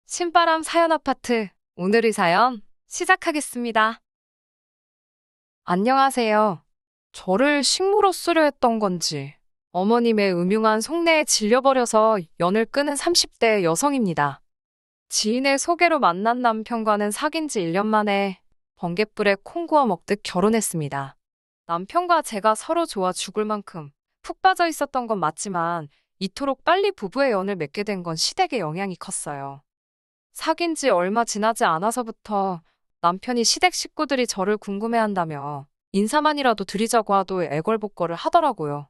신바람 사연 아파트. 오늘의 사연 시작하겠습니다. 안녕하세요. 저를 식모로 쓰려 했던 건지 어머님의 음흉한 속내에 질려버려서 연을 끄는 30대 여성입니다. 지인의 소개로 만난 남편과는 사귄 지 1년 만에 번갯불에 콩 구워 먹듯 결혼했습니다. 남편과 제가 서로 좋아 죽을 만큼 푹 빠져 있었던 건 맞지만 이토록 빨리 부부의 연을 맺게 된 건 시댁의 영향이 컸어요. 사귄 지 얼마 지나지 않아서부터 남편이 시댁 식구들이 저를 궁금해한다며 인사만이라도 드리자고 하도 애걸복걸을 하더라고요.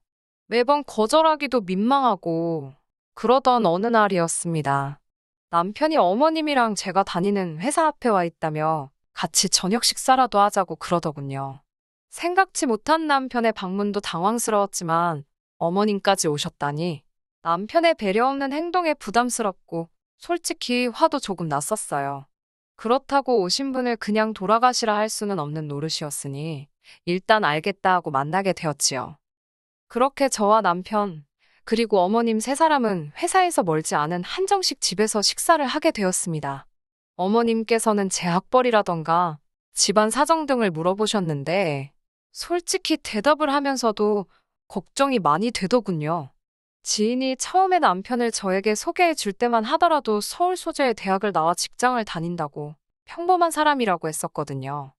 매번 거절하기도 민망하고 그러던 어느 날이었습니다. 남편이 어머님이랑 제가 다니는 회사 앞에 와 있다며 같이 저녁 식사라도 하자고 그러더군요. 생각지 못한 남편의 방문도 당황스러웠지만 어머님까지 오셨다니 남편의 배려 없는 행동에 부담스럽고 솔직히 화도 조금 났었어요. 그렇다고 오신 분을 그냥 돌아가시라 할 수는 없는 노릇이었으니 일단 알겠다 하고 만나게 되었지요. 그렇게 저와 남편, 그리고 어머님 세 사람은 회사에서 멀지 않은 한정식 집에서 식사를 하게 되었습니다. 어머님께서는 제 학벌이라던가 집안 사정 등을 물어보셨는데 솔직히 대답을 하면서도 걱정이 많이 되더군요. 지인이 처음에 남편을 저에게 소개해 줄 때만 하더라도 서울 소재의 대학을 나와 직장을 다닌다고 평범한 사람이라고 했었거든요.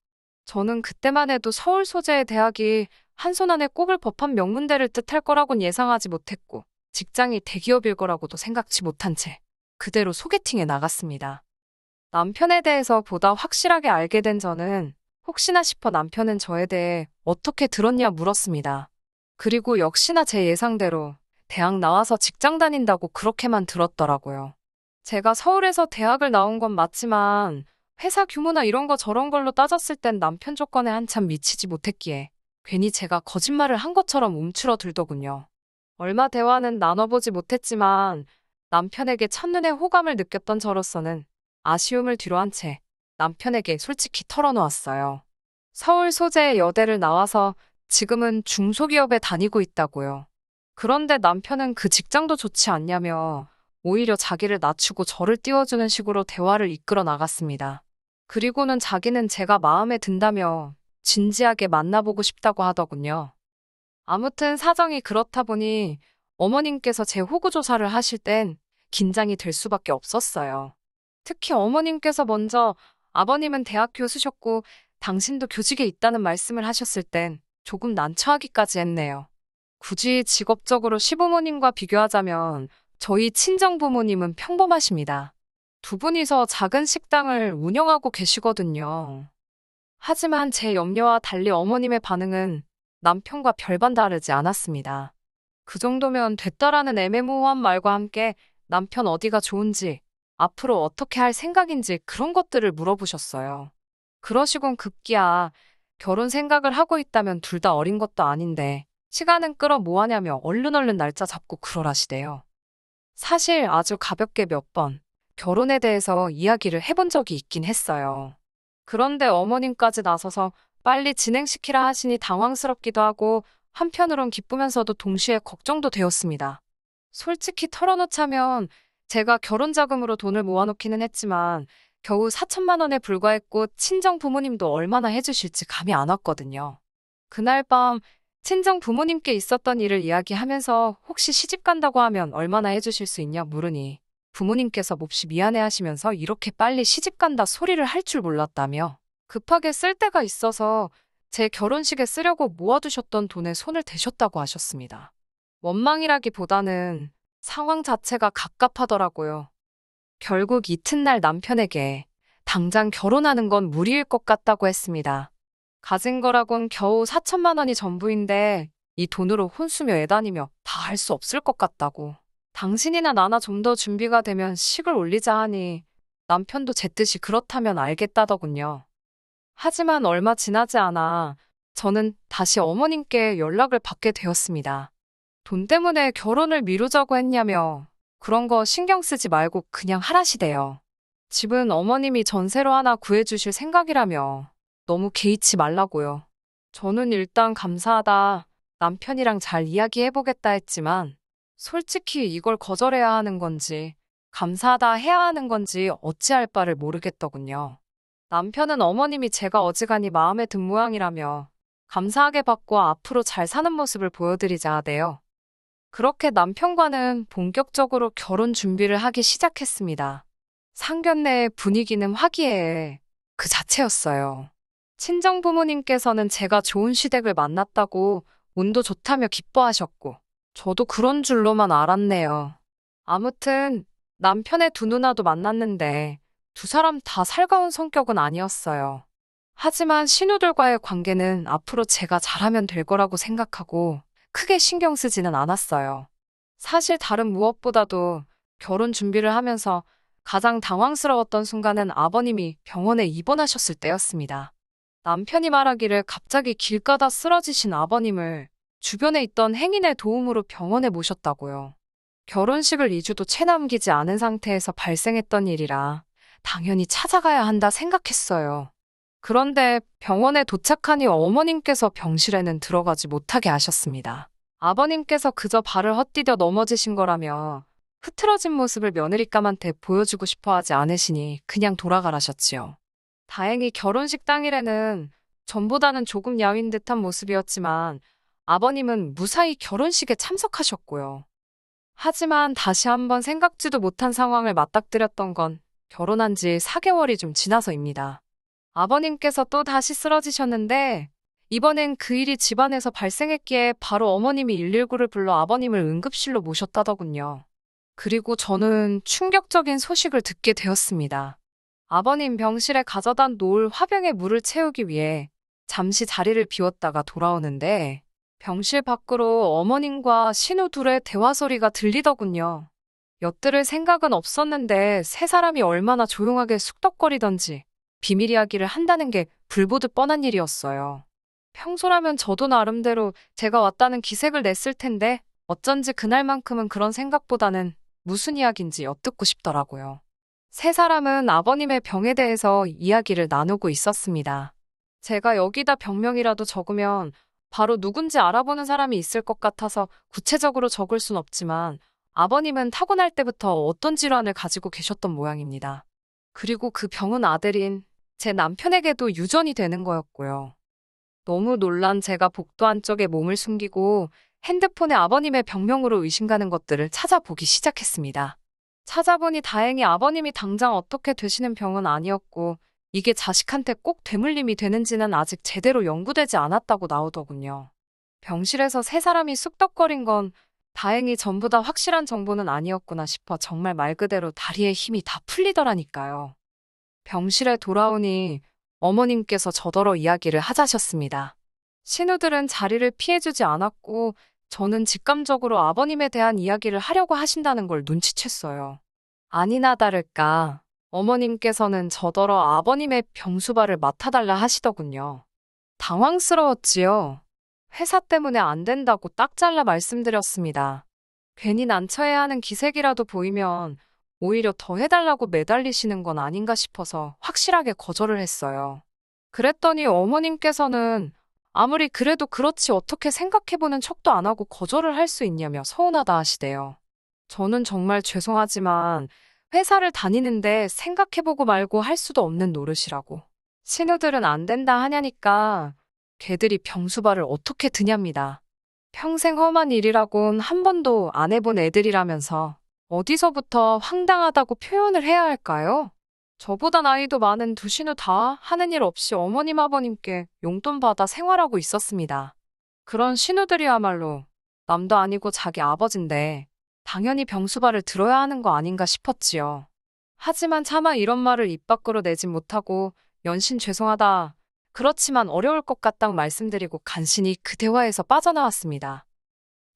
저는 그때만 해도 서울 소재의 대학이 한 손 안에 꼽을 법한 명문대를 뜻할 거라곤 예상하지 못했고 직장이 대기업일 거라고도 생각지 못한 채 그대로 소개팅에 나갔습니다. 남편에 대해서 보다 확실하게 알게 된 저는 혹시나 싶어 남편은 저에 대해 어떻게 들었냐 물었습니다. 그리고 역시나 제 예상대로 대학 나와서 직장 다닌다고 그렇게만 들었더라고요. 제가 서울에서 대학을 나온 건 맞지만 회사 규모나 이런 거 저런 걸로 따졌을 땐 남편 조건에 한참 미치지 못했기에 괜히 제가 거짓말을 한 것처럼 움츠러들더군요. 얼마 대화는 나눠보지 못했지만 남편에게 첫눈에 호감을 느꼈던 저로서는 아쉬움을 뒤로한 채 남편에게 솔직히 털어놓았어요. 서울 소재의 여대를 나와서 지금은 중소기업에 다니고 있다고요. 그런데 남편은 그 직장도 좋지 않냐며 오히려 자기를 낮추고 저를 띄워주는 식으로 대화를 이끌어 나갔습니다. 그리고는 자기는 제가 마음에 든다며 진지하게 만나보고 싶다고 하더군요. 아무튼 사정이 그렇다 보니 어머님께서 제 호구조사를 하실 땐 긴장이 될 수밖에 없었어요. 특히 어머님께서 먼저 아버님은 대학 교수셨고 당신도 교직에 있다는 말씀을 하셨을 땐 조금 난처하기까지 했네요. 굳이 직업적으로 시부모님과 비교하자면 저희 친정부모님은 평범하십니다. 두 분이서 작은 식당을 운영하고 계시거든요. 하지만 제 염려와 달리 어머님의 반응은 남편과 별반 다르지 않았습니다. 그 정도면 됐다라는 애매모호한 말과 함께 남편 어디가 좋은지, 앞으로 어떻게 할 생각인지 그런 것들을 물어보셨어요. 그러시곤 급기야 결혼 생각을 하고 있다면 둘 다 어린 것도 아닌데 시간은 끌어 뭐하냐며 얼른 날짜 잡고 그러라시대요. 사실 아주 가볍게 몇 번 결혼에 대해서 이야기를 해본 적이 있긴 했어요. 그런데 어머님까지 나서서 빨리 진행시키라 하시니 당황스럽기도 하고 한편으론 기쁘면서도 동시에 걱정도 되었습니다. 솔직히 털어놓자면 제가 결혼 자금으로 돈을 모아놓기는 했지만 겨우 4천만 원에 불과했고 친정 부모님도 얼마나 해주실지 감이 안 왔거든요. 그날 밤 친정 부모님께 있었던 일을 이야기하면서 혹시 시집 간다고 하면 얼마나 해주실 수 있냐 물으니 부모님께서 몹시 미안해하시면서 이렇게 빨리 시집 간다 소리를 할 줄 몰랐다며 급하게 쓸 데가 있어서 제 결혼식에 쓰려고 모아두셨던 돈에 손을 대셨다고 하셨습니다. 원망이라기보다는 상황 자체가 갑갑하더라고요. 결국 이튿날 남편에게 당장 결혼하는 건 무리일 것 같다고 했습니다. 가진 거라곤 겨우 4천만 원이 전부인데 이 돈으로 혼수며 애다니며 다 할 수 없을 것 같다고. 당신이나 나나 좀 더 준비가 되면 식을 올리자 하니 남편도 제 뜻이 그렇다면 알겠다더군요. 하지만 얼마 지나지 않아 저는 다시 어머님께 연락을 받게 되었습니다. 돈 때문에 결혼을 미루자고 했냐며 그런 거 신경 쓰지 말고 그냥 하라시대요. 집은 어머님이 전세로 하나 구해주실 생각이라며 너무 개의치 말라고요. 저는 일단 감사하다 남편이랑 잘 이야기해보겠다 했지만 솔직히 이걸 거절해야 하는 건지 감사하다 해야 하는 건지 어찌할 바를 모르겠더군요. 남편은 어머님이 제가 어지간히 마음에 든 모양이라며 감사하게 받고 앞으로 잘 사는 모습을 보여드리자 하대요. 그렇게 남편과는 본격적으로 결혼 준비를 하기 시작했습니다. 상견례의 분위기는 화기애애 그 자체였어요. 친정 부모님께서는 제가 좋은 시댁을 만났다고 운도 좋다며 기뻐하셨고, 저도 그런 줄로만 알았네요. 아무튼 남편의 두 누나도 만났는데 두 사람 다 살가운 성격은 아니었어요. 하지만 신우들과의 관계는 앞으로 제가 잘하면 될 거라고 생각하고 크게 신경 쓰지는 않았어요. 사실 다른 무엇보다도 결혼 준비를 하면서 가장 당황스러웠던 순간은 아버님이 병원에 입원하셨을 때였습니다. 남편이 말하기를 갑자기 길 가다 쓰러지신 아버님을 주변에 있던 행인의 도움으로 병원에 모셨다고요. 결혼식을 2주도 채 남기지 않은 상태에서 발생했던 일이라 당연히 찾아가야 한다 생각했어요. 그런데 병원에 도착하니 어머님께서 병실에는 들어가지 못하게 하셨습니다. 아버님께서 그저 발을 헛디뎌 넘어지신 거라며 흐트러진 모습을 며느리감한테 보여주고 싶어 하지 않으시니 그냥 돌아가라셨지요. 다행히 결혼식 당일에는 전보다는 조금 야윈 듯한 모습이었지만 아버님은 무사히 결혼식에 참석하셨고요. 하지만 다시 한번 생각지도 못한 상황을 맞닥뜨렸던 건 결혼한 지 4개월이 좀 지나서입니다. 아버님께서 또 다시 쓰러지셨는데 이번엔 그 일이 집안에서 발생했기에 바로 어머님이 119를 불러 아버님을 응급실로 모셨다더군요. 그리고 저는 충격적인 소식을 듣게 되었습니다. 아버님 병실에 가져다 놓을 화병에 물을 채우기 위해 잠시 자리를 비웠다가 돌아오는데 병실 밖으로 어머님과 신우 둘의 대화 소리가 들리더군요. 엿들을 생각은 없었는데 세 사람이 얼마나 조용하게 쑥덕거리던지 비밀 이야기를 한다는 게 불보듯 뻔한 일이었어요. 평소라면 저도 나름대로 제가 왔다는 기색을 냈을 텐데 어쩐지 그날만큼은 그런 생각보다는 무슨 이야기인지 엿듣고 싶더라고요. 세 사람은 아버님의 병에 대해서 이야기를 나누고 있었습니다. 제가 여기다 병명이라도 적으면 바로 누군지 알아보는 사람이 있을 것 같아서 구체적으로 적을 순 없지만 아버님은 타고날 때부터 어떤 질환을 가지고 계셨던 모양입니다. 그리고 그 병은 아들인 제 남편에게도 유전이 되는 거였고요. 너무 놀란 제가 복도 안쪽에 몸을 숨기고 핸드폰에 아버님의 병명으로 의심가는 것들을 찾아보기 시작했습니다. 찾아보니 다행히 아버님이 당장 어떻게 되시는 병은 아니었고 이게 자식한테 꼭 되물림이 되는지는 아직 제대로 연구되지 않았다고 나오더군요. 병실에서 세 사람이 쑥덕거린 건 다행히 전부 다 확실한 정보는 아니었구나 싶어 정말 말 그대로 다리에 힘이 다 풀리더라니까요. 병실에 돌아오니 어머님께서 저더러 이야기를 하자셨습니다. 신우들은 자리를 피해주지 않았고 저는 직감적으로 아버님에 대한 이야기를 하려고 하신다는 걸 눈치챘어요. 아니나 다를까 어머님께서는 저더러 아버님의 병수발을 맡아달라 하시더군요. 당황스러웠지요. 회사 때문에 안 된다고 딱 잘라 말씀드렸습니다. 괜히 난처해야 하는 기색이라도 보이면 오히려 더 해달라고 매달리시는 건 아닌가 싶어서 확실하게 거절을 했어요. 그랬더니 어머님께서는 아무리 그래도 그렇지 어떻게 생각해보는 척도 안 하고 거절을 할 수 있냐며 서운하다 하시대요. 저는 정말 죄송하지만 회사를 다니는데 생각해보고 말고 할 수도 없는 노릇이라고. 신우들은 안 된다 하냐니까 걔들이 병수발을 어떻게 드냐입니다. 평생 험한 일이라곤 한 번도 안 해본 애들이라면서 어디서부터 황당하다고 표현을 해야 할까요? 저보다 나이도 많은 두 신우 다 하는 일 없이 어머님 아버님께 용돈 받아 생활하고 있었습니다. 그런 신우들이야말로 남도 아니고 자기 아버지인데 당연히 병수발을 들어야 하는 거 아닌가 싶었지요. 하지만 차마 이런 말을 입 밖으로 내진 못하고 연신 죄송하다. 그렇지만 어려울 것 같다고 말씀드리고 간신히 그 대화에서 빠져나왔습니다.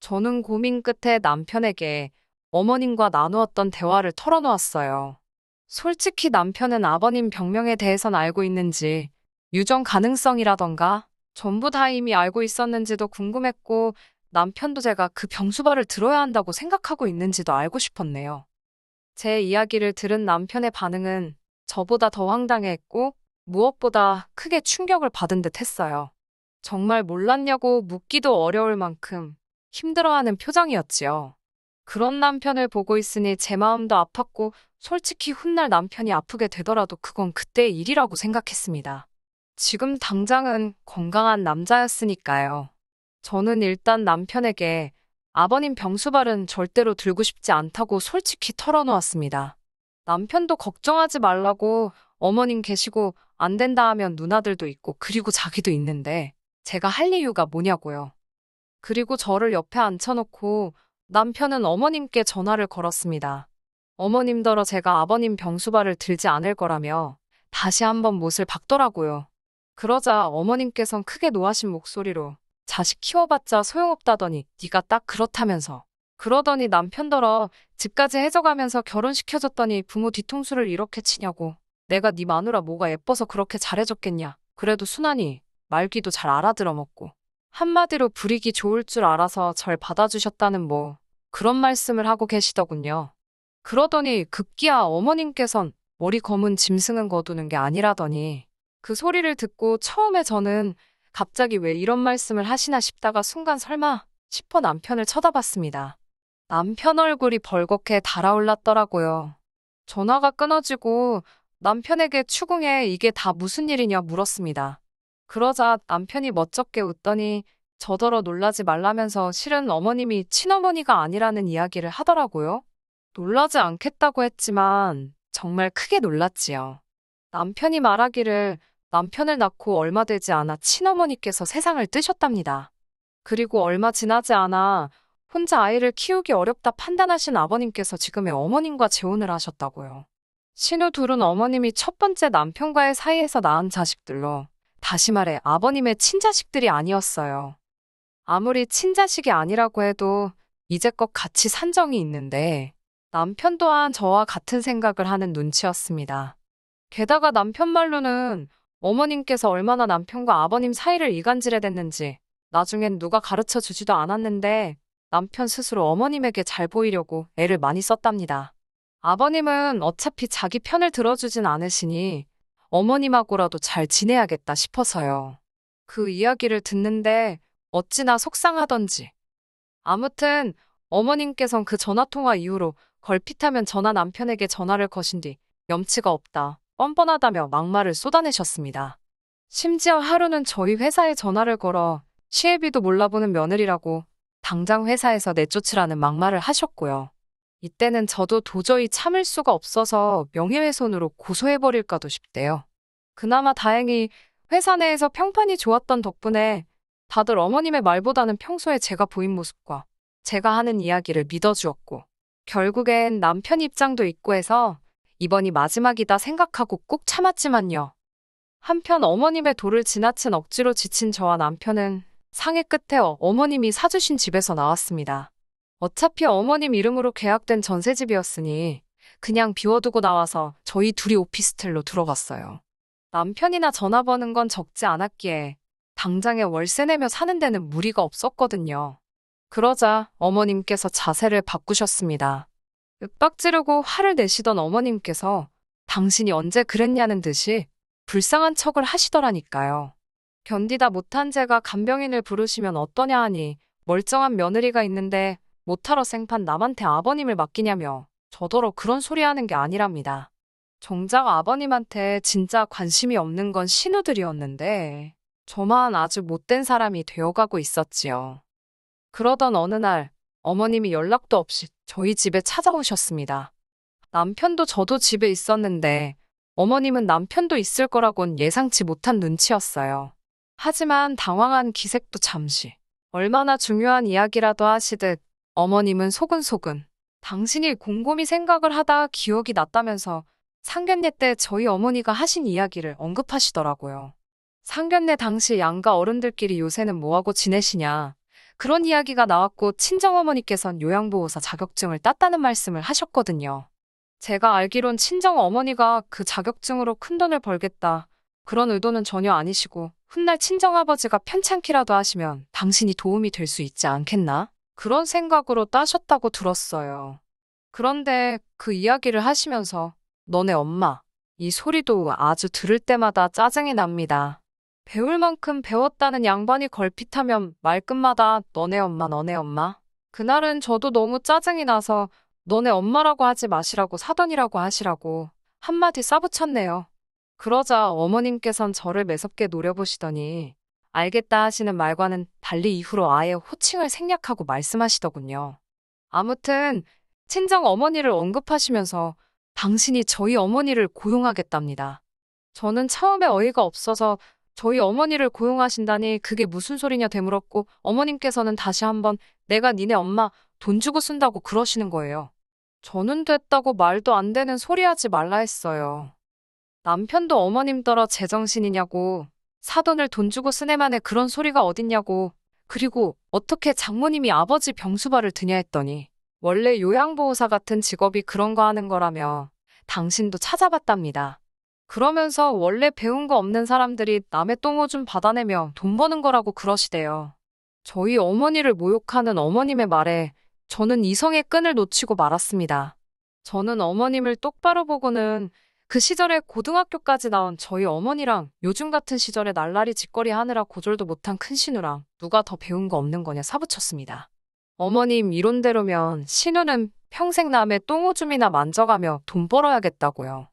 저는 고민 끝에 남편에게 어머님과 나누었던 대화를 털어놓았어요. 솔직히 남편은 아버님 병명에 대해선 알고 있는지, 유전 가능성이라던가 전부 다 이미 알고 있었는지도 궁금했고 남편도 제가 그 병수발을 들어야 한다고 생각하고 있는지도 알고 싶었네요. 제 이야기를 들은 남편의 반응은 저보다 더 황당해했고 무엇보다 크게 충격을 받은 듯 했어요. 정말 몰랐냐고 묻기도 어려울 만큼 힘들어하는 표정이었지요. 그런 남편을 보고 있으니 제 마음도 아팠고 솔직히 훗날 남편이 아프게 되더라도 그건 그때의 일이라고 생각했습니다. 지금 당장은 건강한 남자였으니까요. 저는 일단 남편에게 아버님 병수발은 절대로 들고 싶지 않다고 솔직히 털어놓았습니다. 남편도 걱정하지 말라고 어머님 계시고 안 된다 하면 누나들도 있고 그리고 자기도 있는데 제가 할 이유가 뭐냐고요. 그리고 저를 옆에 앉혀놓고 남편은 어머님께 전화를 걸었습니다. 어머님더러 제가 아버님 병수발을 들지 않을 거라며 다시 한번 못을 박더라고요. 그러자 어머님께선 크게 노하신 목소리로 자식 키워봤자 소용없다더니 네가 딱 그렇다면서. 그러더니 남편더러 집까지 해져가면서 결혼시켜줬더니 부모 뒤통수를 이렇게 치냐고. 내가 네 마누라 뭐가 예뻐서 그렇게 잘해줬겠냐. 그래도 순하니 말귀도 잘 알아들어먹고. 한마디로 부리기 좋을 줄 알아서 절 받아주셨다는 뭐 그런 말씀을 하고 계시더군요. 그러더니 급기야 어머님께선 머리 검은 짐승은 거두는 게 아니라더니 그 소리를 듣고 처음에 저는 갑자기 왜 이런 말씀을 하시나 싶다가 순간 설마 싶어 남편을 쳐다봤습니다. 남편 얼굴이 벌겋게 달아올랐더라고요. 전화가 끊어지고 남편에게 추궁해 이게 다 무슨 일이냐 물었습니다. 그러자 남편이 멋쩍게 웃더니 저더러 놀라지 말라면서 실은 어머님이 친어머니가 아니라는 이야기를 하더라고요. 놀라지 않겠다고 했지만 정말 크게 놀랐지요. 남편이 말하기를 남편을 낳고 얼마 되지 않아 친어머니께서 세상을 뜨셨답니다. 그리고 얼마 지나지 않아 혼자 아이를 키우기 어렵다 판단하신 아버님께서 지금의 어머님과 재혼을 하셨다고요. 신우 둘은 어머님이 첫 번째 남편과의 사이에서 낳은 자식들로 다시 말해 아버님의 친자식들이 아니었어요. 아무리 친자식이 아니라고 해도 이제껏 같이 산 정이 있는데 남편 또한 저와 같은 생각을 하는 눈치였습니다. 게다가 남편 말로는 어머님께서 얼마나 남편과 아버님 사이를 이간질해댔는지 나중엔 누가 가르쳐 주지도 않았는데 남편 스스로 어머님에게 잘 보이려고 애를 많이 썼답니다. 아버님은 어차피 자기 편을 들어주진 않으시니 어머님하고라도 잘 지내야겠다 싶어서요. 그 이야기를 듣는데 어찌나 속상하던지. 아무튼 어머님께선 그 전화통화 이후로 걸핏하면 전화 남편에게 전화를 거신 뒤 염치가 없다, 뻔뻔하다며 막말을 쏟아내셨습니다. 심지어 하루는 저희 회사에 전화를 걸어 시애비도 몰라보는 며느리라고 당장 회사에서 내쫓으라는 막말을 하셨고요. 이때는 저도 도저히 참을 수가 없어서 명예훼손으로 고소해버릴까도 싶대요. 그나마 다행히 회사 내에서 평판이 좋았던 덕분에 다들 어머님의 말보다는 평소에 제가 보인 모습과 제가 하는 이야기를 믿어주었고 결국엔 남편 입장도 있고 해서 이번이 마지막이다 생각하고 꾹 참았지만요. 한편 어머님의 도를 지나친 억지로 지친 저와 남편은 상해 끝에 어머님이 사주신 집에서 나왔습니다. 어차피 어머님 이름으로 계약된 전셋집이었으니 그냥 비워두고 나와서 저희 둘이 오피스텔로 들어갔어요. 남편이나 전화 버는 건 적지 않았기에 당장에 월세 내며 사는 데는 무리가 없었거든요. 그러자 어머님께서 자세를 바꾸셨습니다. 윽박 지르고 화를 내시던 어머님께서 당신이 언제 그랬냐는 듯이 불쌍한 척을 하시더라니까요. 견디다 못한 제가 간병인을 부르시면 어떠냐 하니 멀쩡한 며느리가 있는데 못하러 생판 남한테 아버님을 맡기냐며 저더러 그런 소리 하는 게 아니랍니다. 정작 아버님한테 진짜 관심이 없는 건 신우들이었는데 저만 아주 못된 사람이 되어가고 있었지요. 그러던 어느 날 어머님이 연락도 없이 저희 집에 찾아오셨습니다. 남편도 저도 집에 있었는데 어머님은 남편도 있을 거라곤 예상치 못한 눈치였어요. 하지만 당황한 기색도 잠시. 얼마나 중요한 이야기라도 하시듯 어머님은 소근소근 당신이 곰곰이 생각을 하다 기억이 났다면서 상견례 때 저희 어머니가 하신 이야기를 언급하시더라고요. 상견례 당시 양가 어른들끼리 요새는 뭐하고 지내시냐. 그런 이야기가 나왔고 친정어머니께선 요양보호사 자격증을 땄다는 말씀을 하셨거든요. 제가 알기론 친정어머니가 그 자격증으로 큰돈을 벌겠다. 그런 의도는 전혀 아니시고 훗날 친정아버지가 편찮기라도 하시면 당신이 도움이 될 수 있지 않겠나? 그런 생각으로 따셨다고 들었어요. 그런데 그 이야기를 하시면서 너네 엄마, 이 소리도 아주 들을 때마다 짜증이 납니다. 배울 만큼 배웠다는 양반이 걸핏하면 말끝마다 너네 엄마, 너네 엄마. 그날은 저도 너무 짜증이 나서 너네 엄마라고 하지 마시라고 사돈이라고 하시라고 한마디 싸붙였네요. 그러자 어머님께선 저를 매섭게 노려보시더니 알겠다 하시는 말과는 달리 이후로 아예 호칭을 생략하고 말씀하시더군요. 아무튼 친정 어머니를 언급하시면서 당신이 저희 어머니를 고용하겠답니다. 저는 처음에 어이가 없어서 저희 어머니를 고용하신다니 그게 무슨 소리냐 되물었고 어머님께서는 다시 한번 내가 니네 엄마 돈 주고 쓴다고 그러시는 거예요. 저는 됐다고 말도 안 되는 소리 하지 말라 했어요. 남편도 어머님 떨어 제정신이냐고 사돈을 돈 주고 쓰네만에 그런 소리가 어딨냐고 그리고 어떻게 장모님이 아버지 병수발을 드냐 했더니 원래 요양보호사 같은 직업이 그런 거 하는 거라며 당신도 찾아봤답니다. 그러면서 원래 배운 거 없는 사람들이 남의 똥오줌 받아내며 돈 버는 거라고 그러시대요. 저희 어머니를 모욕하는 어머님의 말에 저는 이성의 끈을 놓치고 말았습니다. 저는 어머님을 똑바로 보고는 그 시절에 고등학교까지 나온 저희 어머니랑 요즘 같은 시절에 날라리 짓거리 하느라 고졸도 못한 큰 신우랑 누가 더 배운 거 없는 거냐 사붙였습니다. 어머님 이론대로면 신우는 평생 남의 똥오줌이나 만져가며 돈 벌어야겠다고요.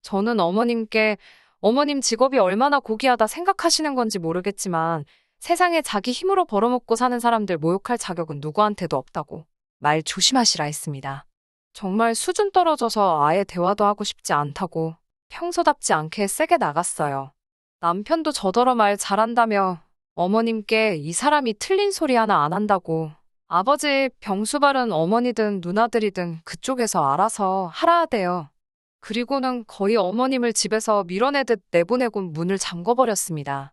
저는 어머님께 어머님 직업이 얼마나 고귀하다 생각하시는 건지 모르겠지만 세상에 자기 힘으로 벌어먹고 사는 사람들 모욕할 자격은 누구한테도 없다고 말 조심하시라 했습니다. 정말 수준 떨어져서 아예 대화도 하고 싶지 않다고 평소답지 않게 세게 나갔어요. 남편도 저더러 말 잘한다며 어머님께 이 사람이 틀린 소리 하나 안 한다고 아버지 병수발은 어머니든 누나들이든 그쪽에서 알아서 하라 하대요. 그리고는 거의 어머님을 집에서 밀어내듯 내보내고 문을 잠궈버렸습니다.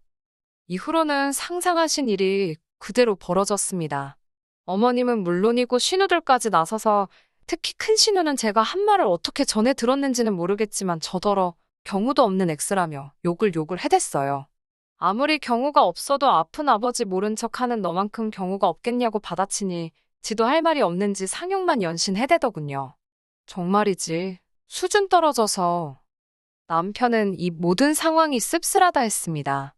이후로는 상상하신 일이 그대로 벌어졌습니다. 어머님은 물론이고 신우들까지 나서서 특히 큰 신우는 제가 한 말을 어떻게 전해 들었는지는 모르겠지만 저더러 경우도 없는 X라며 욕을 해댔어요. 아무리 경우가 없어도 아픈 아버지 모른 척하는 너만큼 경우가 없겠냐고 받아치니 지도 할 말이 없는지 상욕만 연신 해대더군요. 정말이지 수준 떨어져서 남편은 이 모든 상황이 씁쓸하다 했습니다.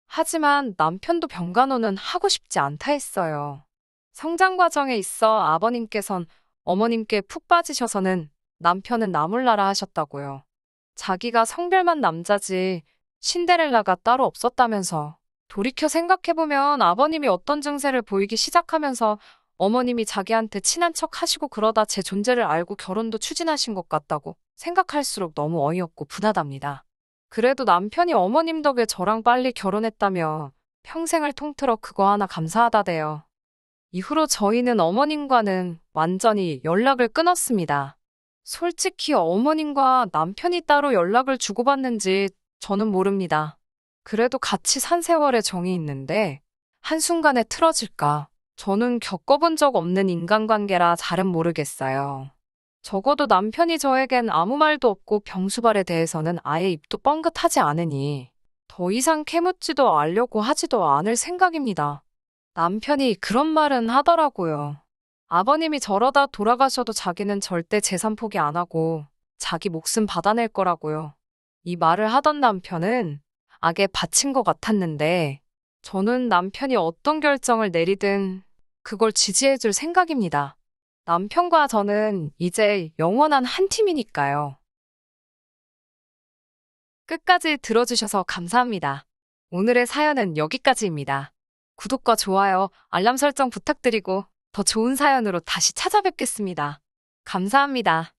하지만 남편도 병간호는 하고 싶지 않다 했어요. 성장 과정에 있어 아버님께선 어머님께 푹 빠지셔서는 남편은 나몰라라 하셨다고요. 자기가 성별만 남자지 신데렐라가 따로 없었다면서. 돌이켜 생각해보면 아버님이 어떤 증세를 보이기 시작하면서 어머님이 자기한테 친한 척 하시고 그러다 제 존재를 알고 결혼도 추진하신 것 같다고 생각할수록 너무 어이없고 분하답니다. 그래도 남편이 어머님 덕에 저랑 빨리 결혼했다며 평생을 통틀어 그거 하나 감사하다대요. 이후로 저희는 어머님과는 완전히 연락을 끊었습니다. 솔직히 어머님과 남편이 따로 연락을 주고받는지 저는 모릅니다. 그래도 같이 산 세월에 정이 있는데 한순간에 틀어질까? 저는 겪어본 적 없는 인간관계라 잘은 모르겠어요. 적어도 남편이 저에겐 아무 말도 없고 병수발에 대해서는 아예 입도 뻥긋하지 않으니 더 이상 캐묻지도 않으려고 하지도 않을 생각입니다. 남편이 그런 말은 하더라고요. 아버님이 저러다 돌아가셔도 자기는 절대 재산 포기 안 하고 자기 목숨 받아낼 거라고요. 이 말을 하던 남편은 악에 바친 것 같았는데 저는 남편이 어떤 결정을 내리든 그걸 지지해줄 생각입니다. 남편과 저는 이제 영원한 한 팀이니까요. 끝까지 들어주셔서 감사합니다. 오늘의 사연은 여기까지입니다. 구독과 좋아요, 알람 설정 부탁드리고 더 좋은 사연으로 다시 찾아뵙겠습니다. 감사합니다.